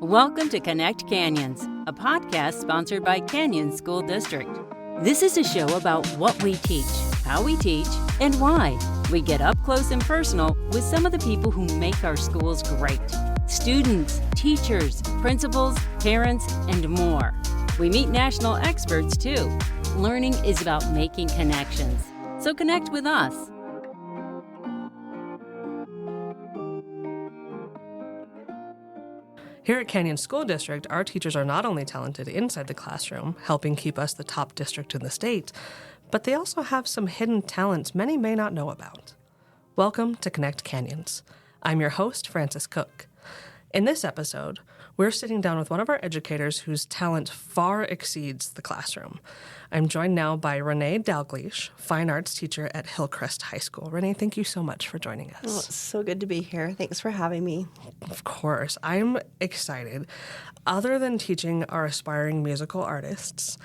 Welcome to Connect Canyons, a podcast sponsored by Canyon School District. This is a show about what we teach, how we teach, and why. We get up close and personal with some of the people who make our schools great. Students, teachers, principals, parents, and more. We meet national experts too. Learning is about making connections. So connect with us. Here at Canyon School District, our teachers are not only talented inside the classroom, helping keep us the top district in the state, but they also have some hidden talents many may not know about. Welcome to Connect Canyons. I'm your host, Francis Cook. In this episode, we're sitting down with one of our educators whose talent far exceeds the classroom. I'm joined now by RaNae Dalgleish, fine arts teacher at Hillcrest High School. RaNae, thank you so much for joining us. Oh, it's so good to be here. Thanks for having me. Of course. I'm excited. Other than teaching our aspiring musical artists,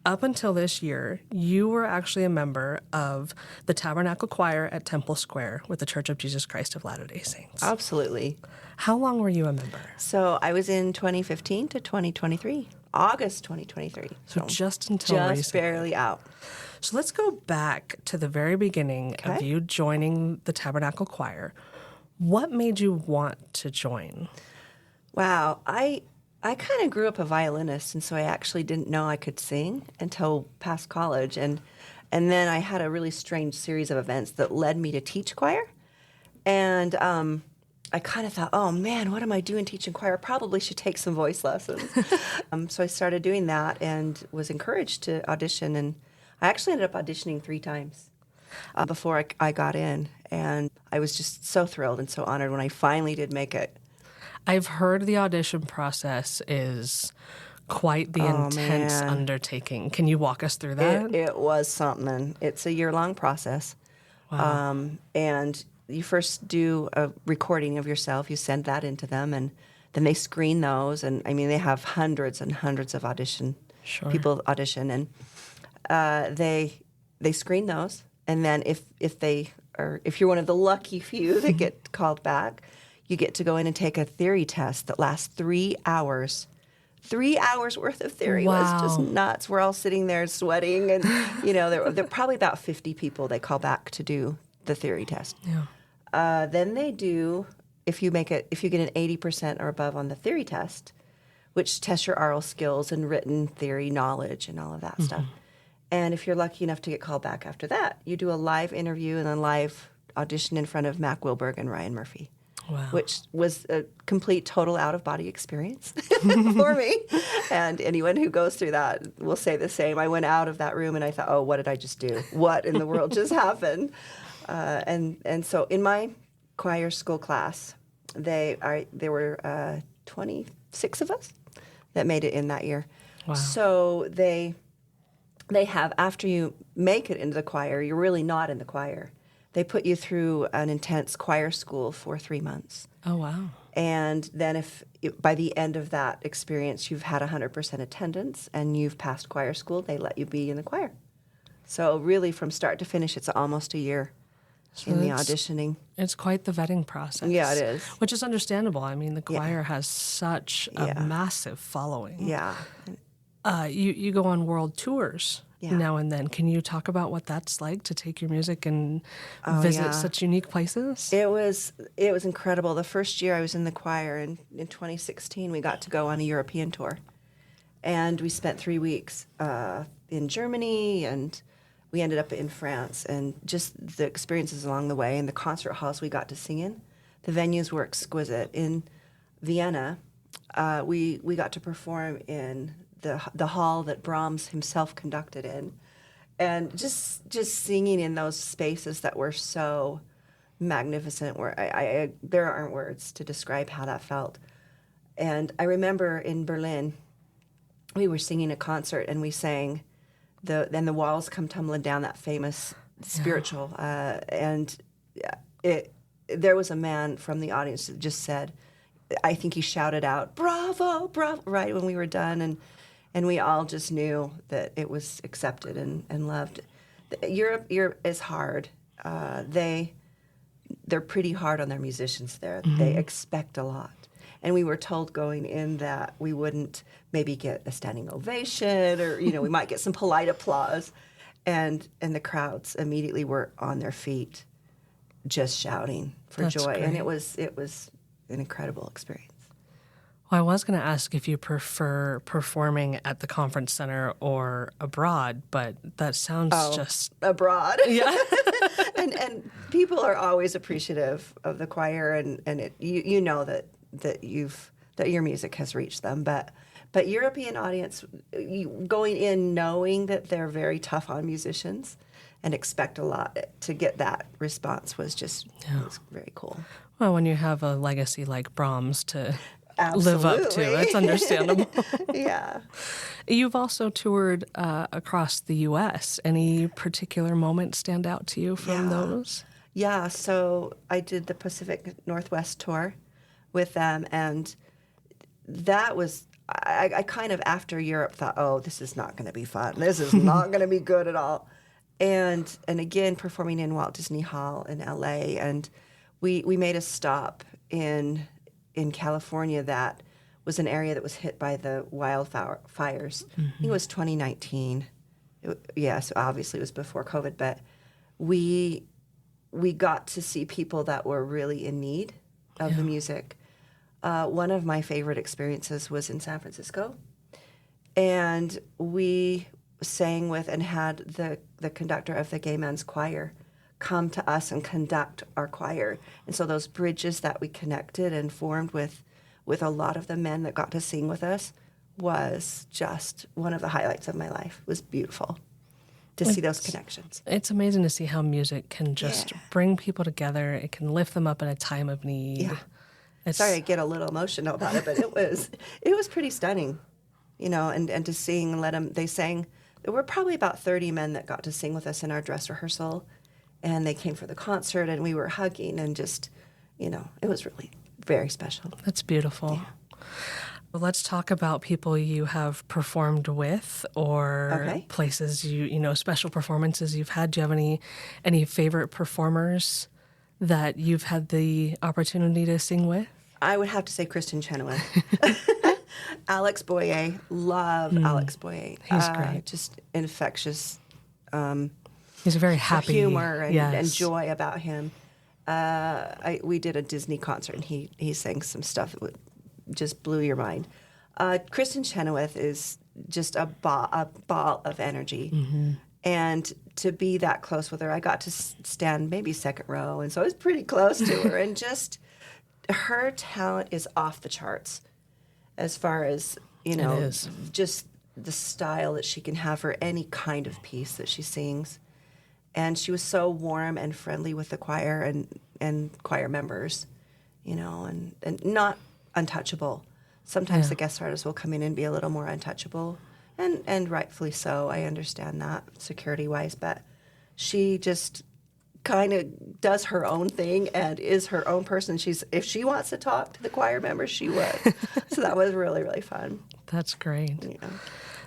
up until this year, you were actually a member of the Tabernacle Choir at Temple Square with the Church of Jesus Christ of Latter-day Saints. Absolutely. How long were you a member? So I was in 2015 to 2023, August 2023. So just until recently. Just barely out. So let's go back to the very beginning of you joining the Tabernacle Choir. What made you want to join? Wow. I kind of grew up a violinist, and so I actually didn't know I could sing until past college. And then I had a really strange series of events that led me to teach choir. And I kind of thought, oh, man, what am I doing teaching choir? I probably should take some voice lessons. So I started doing that and was encouraged to audition. And I actually ended up auditioning 3 times before I got in. And I was just so thrilled and so honored when I finally did make it. I've heard the audition process is quite the intense undertaking. Can you walk us through that? It was something. It's a year-long process. Wow. And you first do a recording of yourself. You send that into them, and then they screen those. And, I mean, they have hundreds and hundreds of people audition. And they screen those. And then if you're one of the lucky few that get called back, you get to go in and take a theory test that lasts 3 hours. 3 hours worth of theory was just nuts. We're all sitting there sweating, and there are probably about 50 people they call back to do the theory test. Yeah. Then they do, if you get an 80% or above on the theory test, which tests your oral skills and written theory knowledge and all of that stuff. And if you're lucky enough to get called back after that, you do a live interview and a live audition in front of Mac Wilberg and Ryan Murphy. Wow. Which was a complete, total out-of-body experience for me. And anyone who goes through that will say the same. I went out of that room and I thought, oh, what did I just do? What in the world just happened? And so in my choir school class, there were 26 of us that made it in that year. Wow. So they have, after you make it into the choir, you're really not in the choir. They put you through an intense choir school for 3 months. Oh, wow. And then by the end of that experience you've had 100% attendance and you've passed choir school, they let you be in the choir. So really from start to finish, it's almost a year in the auditioning. It's quite the vetting process. Yeah, it is. Which is understandable. I mean, the choir has such a massive following. Yeah. You go on world tours now and then. Can you talk about what that's like to take your music and visit such unique places? It was incredible. The first year I was in the choir in 2016, we got to go on a European tour. And we spent 3 weeks in Germany, and we ended up in France. And just the experiences along the way and the concert halls we got to sing in, the venues were exquisite. In Vienna, we got to perform in the hall that Brahms himself conducted in, and just singing in those spaces that were so magnificent. Where there aren't words to describe how that felt. And I remember in Berlin, we were singing a concert and we sang Then the Walls Come Tumbling Down, that famous spiritual, and there was a man from the audience that just said, I think he shouted out, "Bravo, bravo," right when we were done, and we all just knew that it was accepted and loved. Europe is hard. They're pretty hard on their musicians there. Mm-hmm. They expect a lot. And we were told going in that we wouldn't maybe get a standing ovation or, we might get some polite applause. And the crowds immediately were on their feet just shouting for That's joy. great. And it was an incredible experience. Well, I was going to ask if you prefer performing at the conference center or abroad, but that sounds just abroad. Yeah. and people are always appreciative of the choir, and you know that your music has reached them, but European audience, going in knowing that they're very tough on musicians and expect a lot to get that response was was very cool. Well, when you have a legacy like Brahms to Absolutely. live up to, it's understandable. Yeah. You've also toured across the U.S. Any particular moments stand out to you from those? Yeah, so I did the Pacific Northwest tour with them, and that was, I kind of, after Europe, thought, oh, this is not going to be fun. This is not going to be good at all. And again, performing in Walt Disney Hall in L.A., and we made a stop in California that was an area that was hit by the wildfires. Mm-hmm. I think it was 2019. So obviously it was before COVID, but we got to see people that were really in need of the music. One of my favorite experiences was in San Francisco, and we sang with and had the conductor of the Gay Men's Choir come to us and conduct our choir. And so those bridges that we connected and formed with a lot of the men that got to sing with us was just one of the highlights of my life. It was beautiful to see those connections. It's amazing to see how music can just bring people together. It can lift them up in a time of need. Yeah. Sorry, I get a little emotional about it, but it was pretty stunning, and to sing and let them, they sang. There were probably about 30 men that got to sing with us in our dress rehearsal, and they came for the concert, and we were hugging, and just, it was really very special. That's beautiful. Yeah. Well, let's talk about people you have performed with, or places special performances you've had. Do you have any favorite performers that you've had the opportunity to sing with? I would have to say Kristen Chenoweth. Alex Boyer. Love Alex Boyer. He's great. Just infectious. He's a very happy humor and joy about him. We did a Disney concert, and he sang some stuff that just blew your mind. Kristen Chenoweth is just a ball of energy. Mm-hmm. And to be that close with her, I got to stand maybe second row, and so I was pretty close to her. And just her talent is off the charts as far as, just the style that she can have for any kind of piece that she sings. And she was so warm and friendly with the choir and choir members, and not untouchable. Sometimes the guest artists will come in and be a little more untouchable, and rightfully so. I understand that security-wise, but she just kind of does her own thing and is her own person. If she wants to talk to the choir members, she would. So that was really, really fun. That's great. Yeah.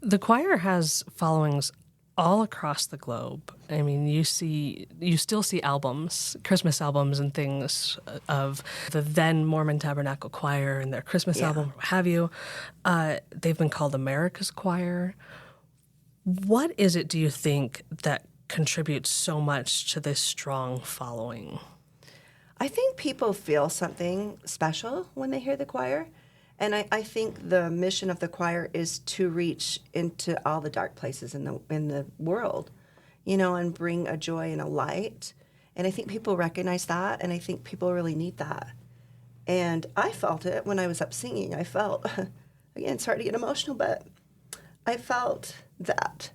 The choir has followings all across the globe. I mean, you still see albums, Christmas albums and things of the then Mormon Tabernacle Choir and their Christmas album, what have you. They've been called America's Choir. What is it, do you think, that contributes so much to this strong following? I think people feel something special when they hear the choir. And I think the mission of the choir is to reach into all the dark places in the world, and bring a joy and a light. And I think people recognize that, and I think people really need that. And I felt it when I was up singing. I felt, again, it's hard to get emotional, but I felt that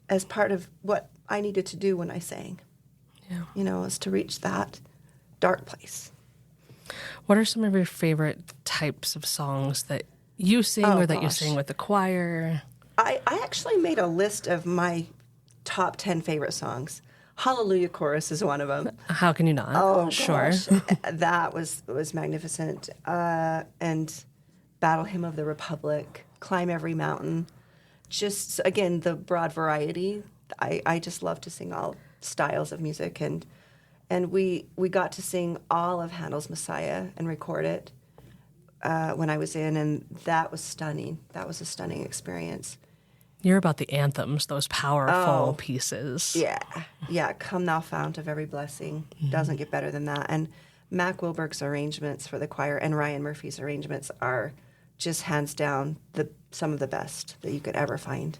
as part of what I needed to do when I sang, is to reach that dark place. What are some of your favorite types of songs that you sing that you sing with the choir? I actually made a list of my top 10 favorite songs. Hallelujah Chorus is one of them. How can you not? Oh, sure. Gosh. That was magnificent. And Battle Hymn of the Republic, Climb Every Mountain. Just, again, the broad variety. I just love to sing all styles of music. And we got to sing all of Handel's Messiah and record it. when I was in, and that was stunning. That was a stunning experience. You're about the anthems, those powerful pieces. Yeah. Come thou fount of every blessing. Doesn't get better than that. And Mac Wilberg's arrangements for the choir and Ryan Murphy's arrangements are just hands down some of the best that you could ever find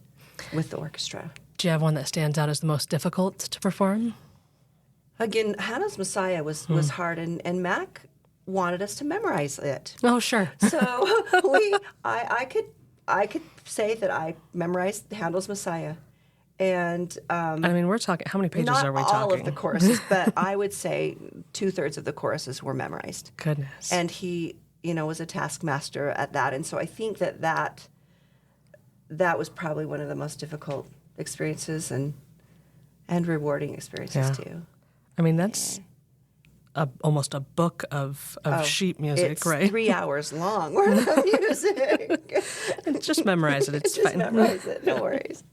with the orchestra. Do you have one that stands out as the most difficult to perform? Again, Hannah's Messiah was hard, and Mac wanted us to memorize it. Oh, sure. So I could say that I memorized Handel's Messiah, and I mean, we're talking. How many pages are we talking? Not all of the choruses, but I would say 2/3 of the choruses were memorized. Goodness. And he, was a taskmaster at that, and so I think that was probably one of the most difficult experiences and rewarding experiences too. I mean, that's almost a book of sheet music, it's right? 3 hours long worth of music. Just memorize it. It's fine. Memorize it. No worries.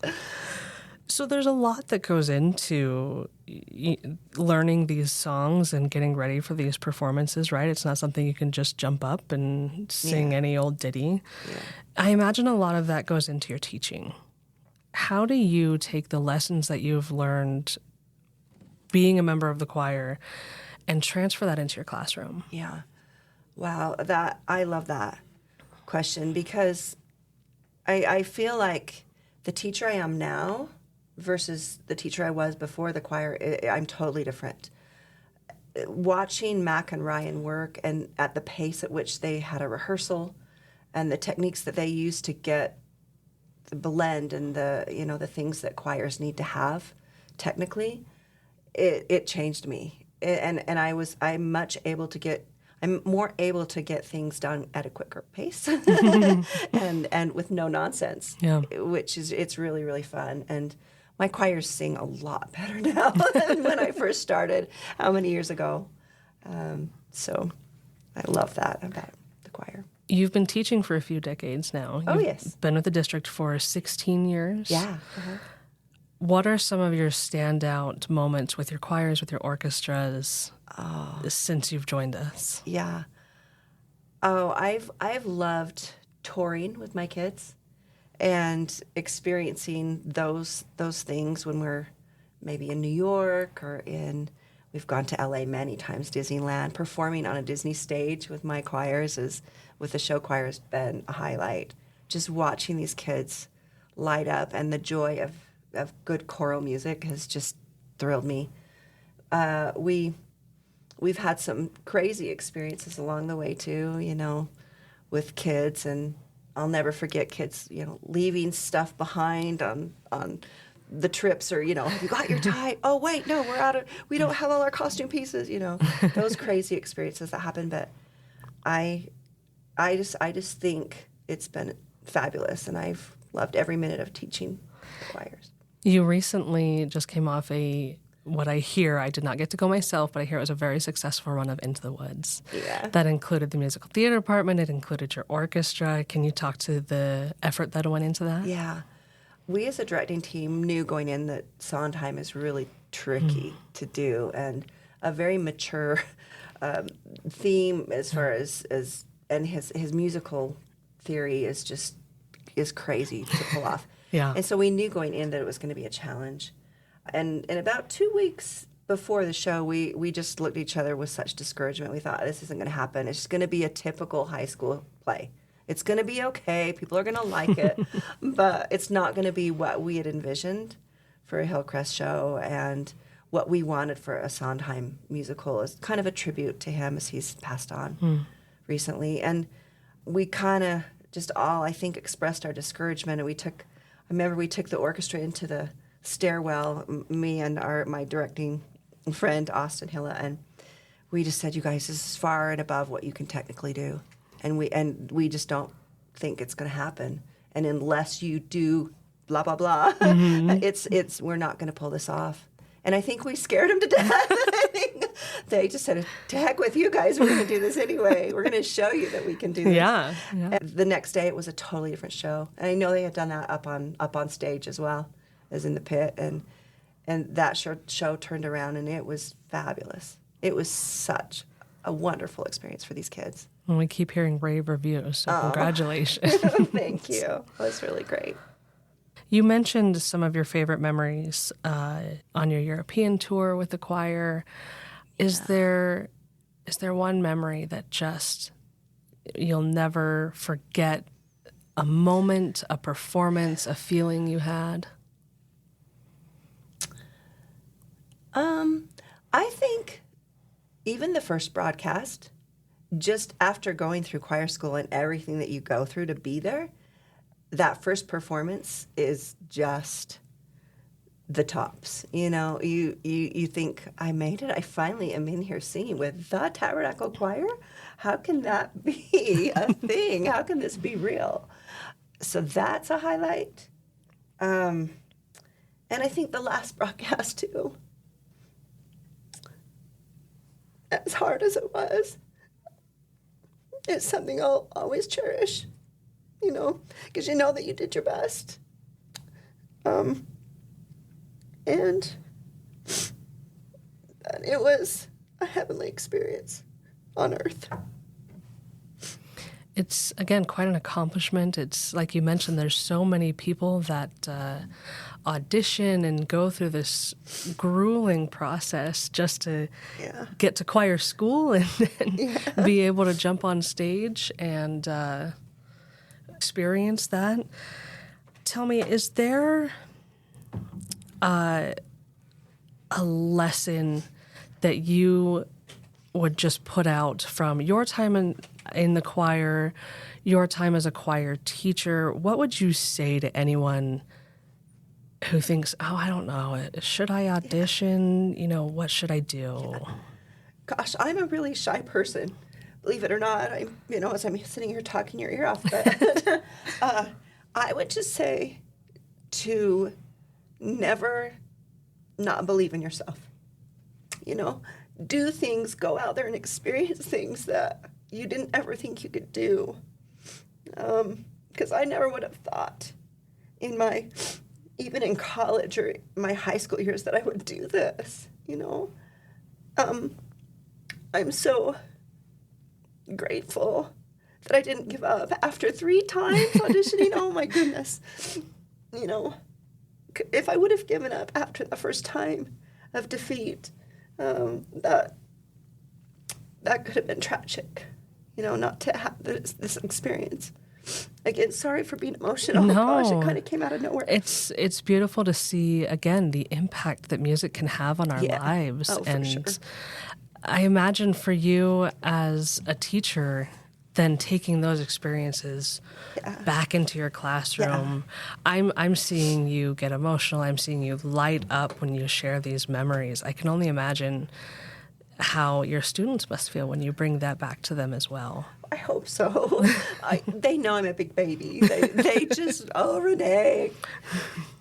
So there's a lot that goes into learning these songs and getting ready for these performances, right? It's not something you can just jump up and sing any old ditty. Yeah. I imagine a lot of that goes into your teaching. How do you take the lessons that you've learned being a member of the choir and transfer that into your classroom? Yeah. Wow. I love that question, because I feel like the teacher I am now versus the teacher I was before the choir, I'm totally different. Watching Mac and Ryan work, and at the pace at which they had a rehearsal and the techniques that they used to get the blend and the things that choirs need to have technically, it changed me. I'm more able to get things done at a quicker pace and with no nonsense, it's really, really fun. And my choirs sing a lot better now than when I first started, how many years ago. So I love that about the choir. You've been teaching for a few decades now. You've been with the district for 16 years. Yeah. What are some of your standout moments with your choirs, with your orchestras, since you've joined us? Yeah. I've loved touring with my kids and experiencing those things when we're maybe in New York or we've gone to LA many times, Disneyland. Performing on a Disney stage with my choirs with the show choir has been a highlight. Just watching these kids light up, and the joy of good choral music has just thrilled me. We've had some crazy experiences along the way too, with kids, and I'll never forget kids, leaving stuff behind on the trips, or have you got your tie? Oh wait, no, we don't have all our costume pieces. Those crazy experiences that happen. But I just think it's been fabulous, and I've loved every minute of teaching choirs. You recently just came off what I hear, I did not get to go myself, but I hear it was a very successful run of Into the Woods. Yeah. That included the musical theater department, it included your orchestra. Can you talk to the effort that went into that? Yeah. We as a directing team knew going in that Sondheim is really tricky to do, and a very mature theme as far as and his musical theory is crazy to pull off. Yeah. And so we knew going in that it was going to be a challenge. And about 2 weeks before the show, we just looked at each other with such discouragement. We thought, this isn't going to happen. It's just going to be a typical high school play. It's going to be okay. People are going to like it. But it's not going to be what we had envisioned for a Hillcrest show, and what we wanted for a Sondheim musical is kind of a tribute to him as he's passed on recently. And we kind of just all, I think, expressed our discouragement. And I remember we took the orchestra into the stairwell, me and my directing friend, Austin Hilla, and we just said, you guys, this is far and above what you can technically do. And we just don't think it's going to happen. And unless you do blah, blah, blah, we're not going to pull this off. And I think we scared them to death. I think they just said, to heck with you guys, we're going to do this anyway. We're going to show you that we can do this. Yeah. The next day, it was a totally different show. And I know they had done that up on stage as well as in the pit. And that show turned around, and it was fabulous. It was such a wonderful experience for these kids. And we keep hearing rave reviews, so congratulations. Thank you. It was really great. You mentioned some of your favorite memories on your European tour with the choir. Is there one memory that just you'll never forget, a moment, a performance, a feeling you had? I think even the first broadcast, just after going through choir school and everything that you go through to be there, that first performance is just the tops. You know, you think, I made it. I finally am in here singing with the Tabernacle Choir. How can that be a thing? How can this be real? So that's a highlight. And I think the last broadcast, too. As hard as it was, it's something I'll always cherish, you know, because you know that you did your best. And it was a heavenly experience on earth. It's, again, quite an accomplishment. It's, like you mentioned, there's so many people that audition and go through this grueling process just to get to choir school and be able to jump on stage and experience that. Tell me, is there a lesson that you would just put out from your time in the choir, your time as a choir teacher? What would you say to anyone who thinks, oh, I don't know, should I audition? You know, what should I do? Gosh, I'm a really shy person. Believe it or not, as I'm sitting here talking your ear off, but I would just say to never not believe in yourself. You know, do things, go out there and experience things that you didn't ever think you could do. Because I never would have thought even in college or my high school years that I would do this, you know. I'm so grateful that I didn't give up after 3 times auditioning. Oh my goodness. You know, if I would have given up after the first time of defeat, that could have been tragic, you know, not to have this experience. Again, sorry for being emotional. No. Gosh, it kind of came out of nowhere. It's beautiful to see, again, the impact that music can have on our lives. Oh, and for sure. I imagine for you as a teacher, then taking those experiences back into your classroom, I'm seeing you get emotional. I'm seeing you light up when you share these memories. I can only imagine how your students must feel when you bring that back to them as well. I hope so. They know I'm a big baby. They just, oh, RaNae,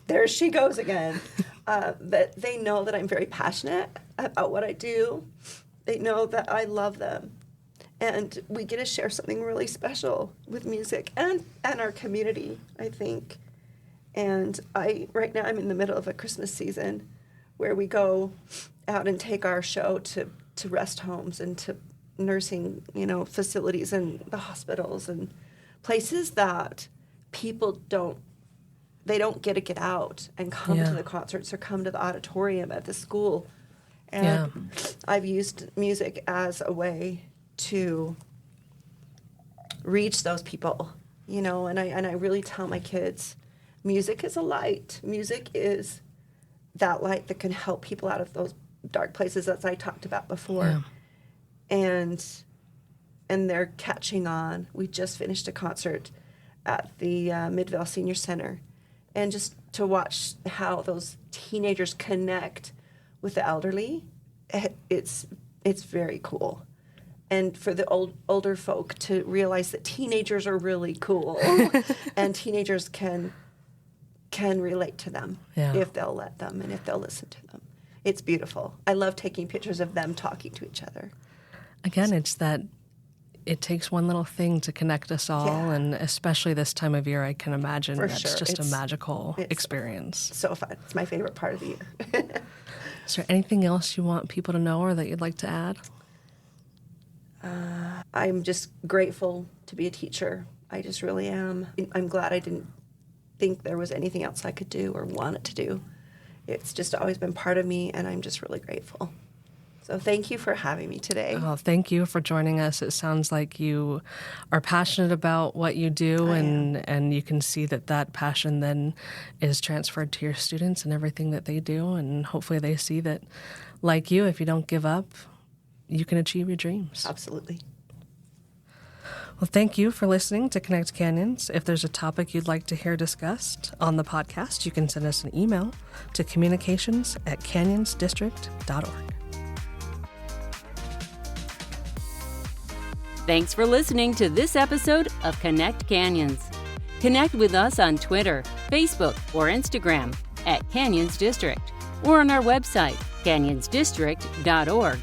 there she goes again. But they know that I'm very passionate about what I do. They know that I love them. And we get to share something really special with music and our community, I think. And right now I'm in the middle of a Christmas season where we go out and take our show to rest homes and to nursing, facilities and the hospitals and places that people don't get to get out and come to the concerts or come to the auditorium at the school. And I've used music as a way to reach those people, and I really tell my kids, music is a light. Music is that light that can help people out of those dark places, as I talked about before. Yeah. And they're catching on. We just finished a concert at the Midvale Senior Center, and just to watch how those teenagers connect with the elderly, it's very cool. And for the older folk to realize that teenagers are really cool, and teenagers can relate to them if they'll let them and if they'll listen to them. It's beautiful. I love taking pictures of them talking to each other. Again, it's that it takes one little thing to connect us all, and especially this time of year, I can imagine that's just a magical experience. So fun. It's my favorite part of the year. Is there anything else you want people to know or that you'd like to add? I'm just grateful to be a teacher. I just really am. I'm glad I didn't think there was anything else I could do or wanted to do. It's just always been part of me, and I'm just really grateful. So thank you for having me today. Oh, thank you for joining us. It sounds like you are passionate about what you do, and you can see that passion then is transferred to your students and everything that they do. And hopefully they see that, like you, if you don't give up, you can achieve your dreams. Absolutely. Well, thank you for listening to Connect Canyons. If there's a topic you'd like to hear discussed on the podcast, you can send us an email to communications@canyonsdistrict.org. Thanks for listening to this episode of Connect Canyons. Connect with us on Twitter, Facebook, or Instagram @Canyons District, or on our website, canyonsdistrict.org.